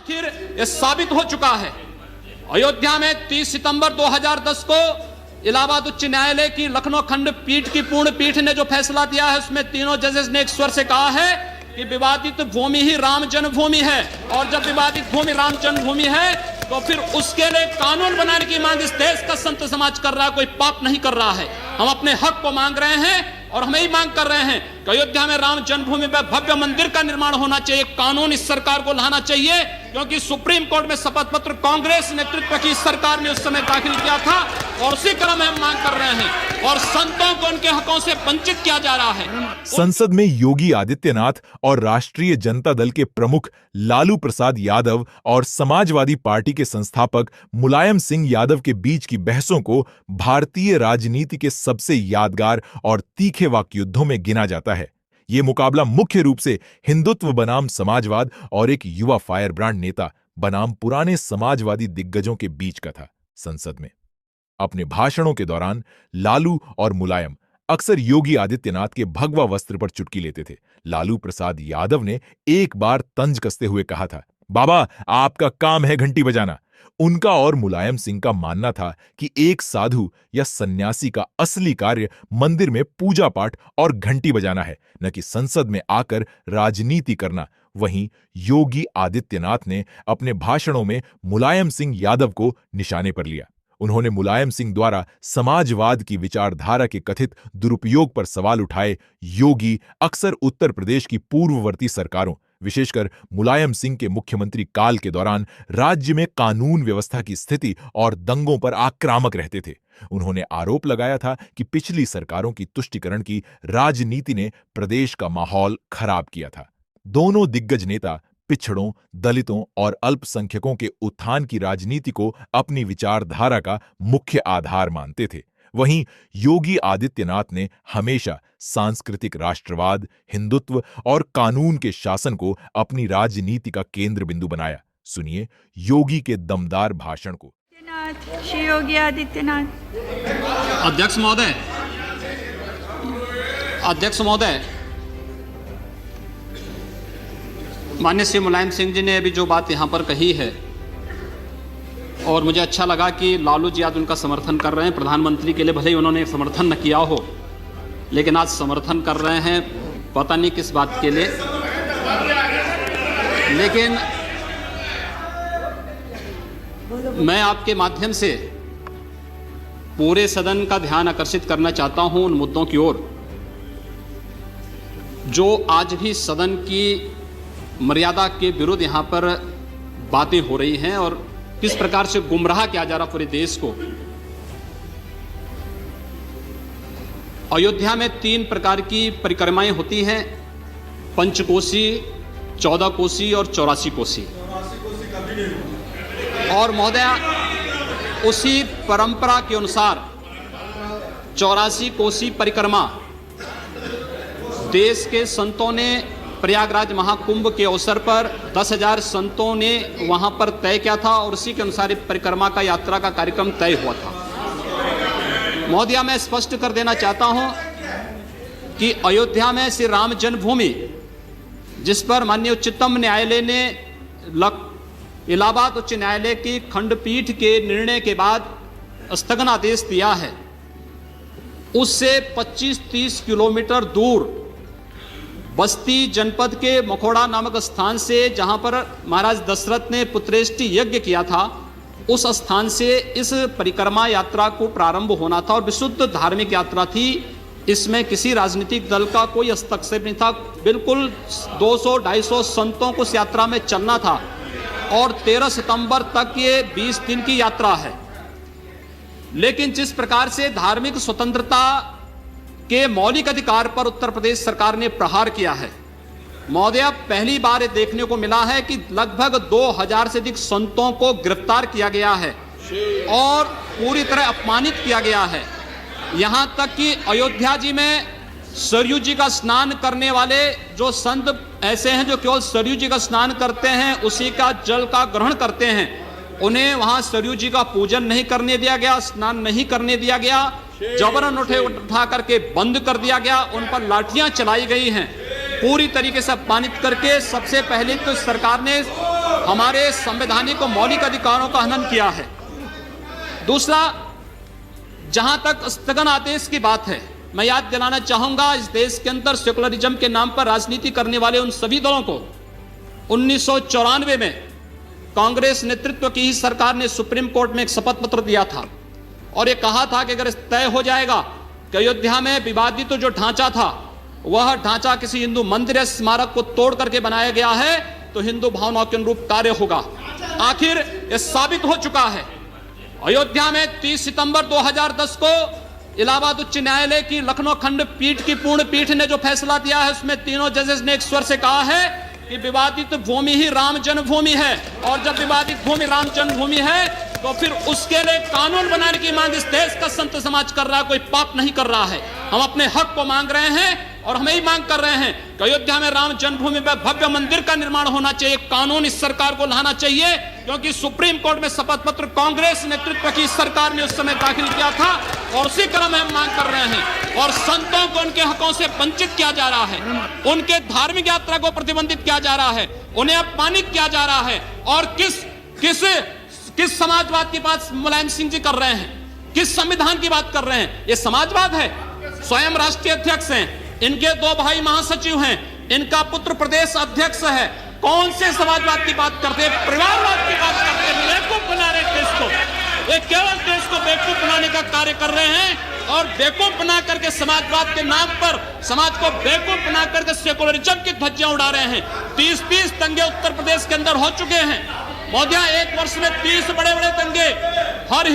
आखिर ये साबित हो चुका है। अयोध्या में 30 सितंबर 2010 को इलाहाबाद उच्च न्यायालय की लखनऊ खंडपीठ की पूर्ण पीठ ने जो फैसला दिया है, उसमें तीनों जजेस ने एक स्वर से कहा है कि विवादित भूमि ही राम जन्मभूमि है, और जब विवादित भूमि राम जन्मभूमि है तो फिर उसके लिए कानून बनाने की मांग इस देश का संत समाज कर रहा है, कोई पाप नहीं कर रहा है। हम अपने हक को मांग रहे हैं और हम यही मांग कर रहे हैं कि अयोध्या में राम जन्मभूमि पर भव्य मंदिर का निर्माण होना चाहिए, कानून इस सरकार को लाना चाहिए, क्योंकि सुप्रीम कोर्ट में शपथ पत्र कांग्रेस नेतृत्व की सरकार ने उस समय दाखिल किया था और उसी क्रम में हम मांग कर रहे हैं, और संतों को उनके हकों से वंचित किया जा रहा है। संसद में योगी आदित्यनाथ और राष्ट्रीय जनता दल के प्रमुख लालू प्रसाद यादव और समाजवादी पार्टी के संस्थापक मुलायम सिंह यादव के बीच की बहसों को भारतीय राजनीति के सबसे यादगार और तीखे वाकयुद्धों में गिना जाता है। ये मुकाबला मुख्य रूप से हिंदुत्व बनाम समाजवाद और एक युवा फायरब्रांड नेता बनाम पुराने समाजवादी दिग्गजों के बीच का था। संसद में अपने भाषणों के दौरान लालू और मुलायम अक्सर योगी आदित्यनाथ के भगवा वस्त्र पर चुटकी लेते थे। लालू प्रसाद यादव ने एक बार तंज कसते हुए कहा था, बाबा आपका काम है घंटी बजाना। उनका और मुलायम सिंह का मानना था कि एक साधु या सन्यासी का असली कार्य मंदिर में पूजा पाठ और घंटी बजाना है, न कि संसद में आकर राजनीति करना। वहीं योगी आदित्यनाथ ने अपने भाषणों में मुलायम सिंह यादव को निशाने पर लिया। उन्होंने मुलायम सिंह द्वारा समाजवाद की विचारधारा के कथित दुरुपयोग पर सवाल उठाए। योगी अक्सर उत्तर प्रदेश की पूर्ववर्ती सरकारों, विशेषकर मुलायम सिंह के मुख्यमंत्री काल के दौरान राज्य में कानून व्यवस्था की स्थिति और दंगों पर आक्रामक रहते थे। उन्होंने आरोप लगाया था कि पिछली सरकारों की तुष्टीकरण की राजनीति ने प्रदेश का माहौल खराब किया था। दोनों दिग्गज नेता पिछड़ों, दलितों और अल्पसंख्यकों के उत्थान की राजनीति को अपनी विचारधारा का मुख्य आधार मानते थे। वहीं योगी आदित्यनाथ ने हमेशा सांस्कृतिक राष्ट्रवाद, हिंदुत्व और कानून के शासन को अपनी राजनीति का केंद्र बिंदु बनाया। सुनिए योगी के दमदार भाषण को। श्री योगी आदित्यनाथ। अध्यक्ष महोदय, माननीय श्री मुलायम सिंह जी ने अभी जो बात यहाँ पर कही है, और मुझे अच्छा लगा कि लालू जी आज उनका समर्थन कर रहे हैं। प्रधानमंत्री के लिए भले ही उन्होंने समर्थन न किया हो, लेकिन आज समर्थन कर रहे हैं, पता नहीं किस बात के लिए। लेकिन मैं आपके माध्यम से पूरे सदन का ध्यान आकर्षित करना चाहता हूं उन मुद्दों की ओर जो आज भी सदन की मर्यादा के विरुद्ध यहाँ पर बातें हो रही हैं और किस प्रकार से गुमराह किया जा रहा पूरे देश को। अयोध्या में 3 प्रकार की परिक्रमाएं होती हैं, पंचकोसी, 14 कोसी और 84 कोसी। और महोदय, उसी परंपरा के अनुसार 84 कोसी परिक्रमा देश के संतों ने प्रयागराज महाकुंभ के अवसर पर 10,000 संतों ने वहां पर तय किया था और उसी के अनुसार परिक्रमा का यात्रा का कार्यक्रम तय हुआ था। महोदया, मैं स्पष्ट कर देना चाहता हूं कि अयोध्या में श्री राम जन्मभूमि, जिस पर माननीय उच्चतम न्यायालय ने इलाहाबाद उच्च न्यायालय की खंडपीठ के निर्णय के बाद स्थगनादेश दिया है, उससे 25-30 किलोमीटर दूर बस्ती जनपद के मखोड़ा नामक स्थान से, जहां पर महाराज दशरथ ने पुत्रेष्टि यज्ञ किया था, उस स्थान से इस परिक्रमा यात्रा को प्रारंभ होना था और विशुद्ध धार्मिक यात्रा थी। इसमें किसी राजनीतिक दल का कोई हस्तक्षेप नहीं था। बिल्कुल 200-250 संतों को इस यात्रा में चलना था और 13 सितंबर तक ये 20 दिन की यात्रा है। लेकिन जिस प्रकार से धार्मिक स्वतंत्रता के मौलिक अधिकार पर उत्तर प्रदेश सरकार ने प्रहार किया है, महोदय, पहली बार ये देखने को मिला है कि लगभग 2000 से अधिक संतों को गिरफ्तार किया गया है और पूरी तरह अपमानित किया गया है। यहां तक कि अयोध्या जी में सरयू जी का स्नान करने वाले जो संत ऐसे हैं जो केवल सरयू जी का स्नान करते हैं, उसी का जल का ग्रहण करते हैं, उन्हें वहां सरयू जी का पूजन नहीं करने दिया गया, स्नान नहीं करने दिया गया, जबरन उठा करके बंद कर दिया गया, उन पर लाठियां चलाई गई हैं, पूरी तरीके से अपमानित करके। सबसे पहले तो सरकार ने हमारे संवैधानिक और मौलिक अधिकारों का हनन किया है। दूसरा, जहां तक स्थगन आदेश की बात है, मैं याद दिलाना चाहूंगा, इस देश के अंदर सेकुलरिज्म के नाम पर राजनीति करने वाले उन सभी दलों को 1994 में कांग्रेस नेतृत्व की ही सरकार ने सुप्रीम कोर्ट में एक शपथ पत्र दिया था और ये कहा था कि अगर तय हो जाएगा कि अयोध्या में विवादित जो ढांचा था वह ढांचा किसी हिंदू मंदिर या स्मारक को तोड़ करके बनाया गया है तो हिंदू भावनाओं के अनुरूप कार्य होगा। आखिर यह साबित हो चुका है। अयोध्या में 30 सितंबर 2010 को इलाहाबाद उच्च न्यायालय की लखनऊ खंडपीठ की पूर्ण पीठ ने जो फैसला दिया है उसमें तीनों जजेस ने एक स्वर से कहा है कि विवादित भूमि ही राम जन्मभूमि है और जब विवादित भूमि राम जन्मभूमि है तो फिर उसके लिए कानून बनाने की मांग इस देश का संत समाज कर रहा है, कोई पाप नहीं कर रहा है। हम अपने हक को मांग रहे हैं और हम ही मांग कर रहे हैं कि अयोध्या में राम जन्मभूमि में भव्य मंदिर का निर्माण होना चाहिए। कानून इस सरकार को लाना चाहिए क्योंकि सुप्रीम कोर्ट में शपथ पत्र कांग्रेस नेतृत्व की सरकार ने उस समय दाखिल किया था और उसी क्रम में हम मांग कर रहे हैं। और संतों को उनके हकों से वंचित किया जा रहा है, उनके धार्मिक यात्रा को प्रतिबंधित किया जा रहा है, उन्हें अपमानित किया जा रहा है। और किस समाजवाद की बात मुलायम सिंह जी कर रहे हैं, किस संविधान की बात कर रहे हैं? ये समाजवाद है। स्वयं राष्ट्रीय अध्यक्ष हैं, इनके 2 भाई महासचिव हैं, इनका पुत्र प्रदेश अध्यक्ष है। कौन से समाजवाद की बात करते हैं? परिवारवाद की बात करते हैं। बेवकूफ बना रहे देश को, ये केवल देश को बेवकूफ बनाने का कार्य कर रहे हैं और बेवकूफ बना करके समाजवाद के नाम पर समाज को बेवकूफ बना करके सेकुलरिज्म की ध्वजियां उड़ा रहे हैं। 30 दंगे उत्तर प्रदेश के अंदर हो चुके हैं। मोदी 1 वर्ष में 30 बड़े-बड़े दंगे, हर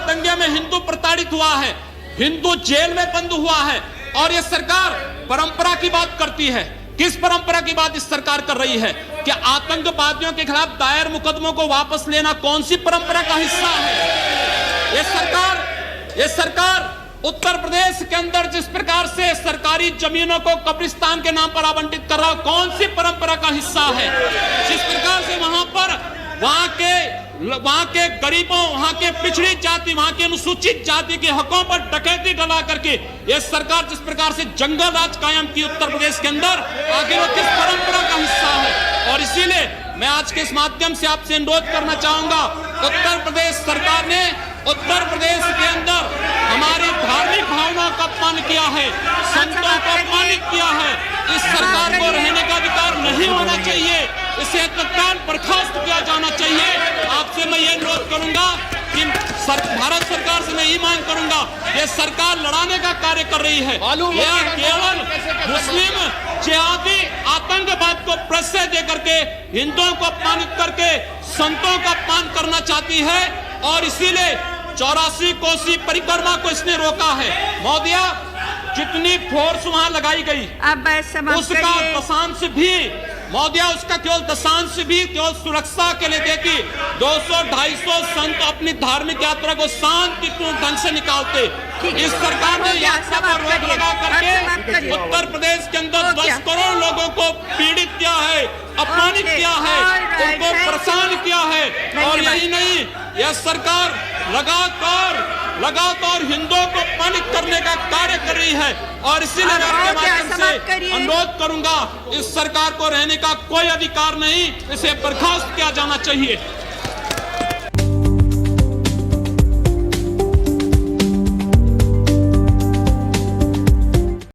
दंगे में हिंदू प्रताड़ित हुआ है, हिंदू जेल में बंद हुआ है। और ये सरकार परंपरा की बात करती है। किस परंपरा की बात इस सरकार कर रही है? कि आतंकवादियों के खिलाफ दायर मुकदमों को वापस लेना कौन सी परंपरा का हिस्सा है? ये सरकार उत्तर प्रदेश के अंदर जिस प्रकार से सरकारी जमीनों को कब्रिस्तान के नाम पर आवंटित कर रहा है, कौन सी परंपरा का हिस्सा है? जिस प्रकार से वहां के गरीबों, वहां के पिछड़ी जाति, वहां के अनुसूचित जाति के हकों पर डकैती डला करके ये सरकार जिस प्रकार से जंगल राज कायम की उत्तर प्रदेश के अंदर, आखिर वो किस परंपरा का हिस्सा है? और इसीलिए मैं आज के इस माध्यम से आपसे अनुरोध करना चाहूंगा, उत्तर प्रदेश सरकार ने उत्तर प्रदेश के अंदर हमारी धार्मिक भावनाओं का अपमान किया है, संतों को अपमानित किया है। इस सरकार को रहने का अधिकार नहीं होना चाहिए, इसे तत्काल बर्खास्त किया जाना चाहिए। आपसे मैं ये अनुरोध करूंगा कि भारत सरकार से मैं ये मांग करूंगा, ये सरकार लड़ाने का कार्य कर रही है, यह केवल मुस्लिम जिहादी आतंकवाद को प्रश्रय दे करके हिंदुओं को अपमानित करके संतों का अपमान करना चाहती है। और इसीलिए 84 कोसी परिक्रमा को इसने रोका है। मोदिया, जितनी फोर्स वहां लगाई गई उसका दशांश भी मोदिया उसका केवल दशांश भी केवल सुरक्षा के लिए देखी। 200-250 संत अपनी धार्मिक यात्रा को शांतिपूर्ण ढंग से निकालते। इस सरकार ने यात्रा पर रोक लगा करके उत्तर प्रदेश के अंदर 10 करोड़ लोगों को पीड़ित किया है, अपमानित किया है, उनको परेशान किया है। और यही नहीं, यह सरकार लगातार हिंदुओं को अपमानित करने का कार्य कर रही है। और इसीलिए मैं आपके माध्यम से अनुरोध करूंगा, इस सरकार को रहने का कोई अधिकार नहीं, इसे बर्खास्त किया जाना चाहिए।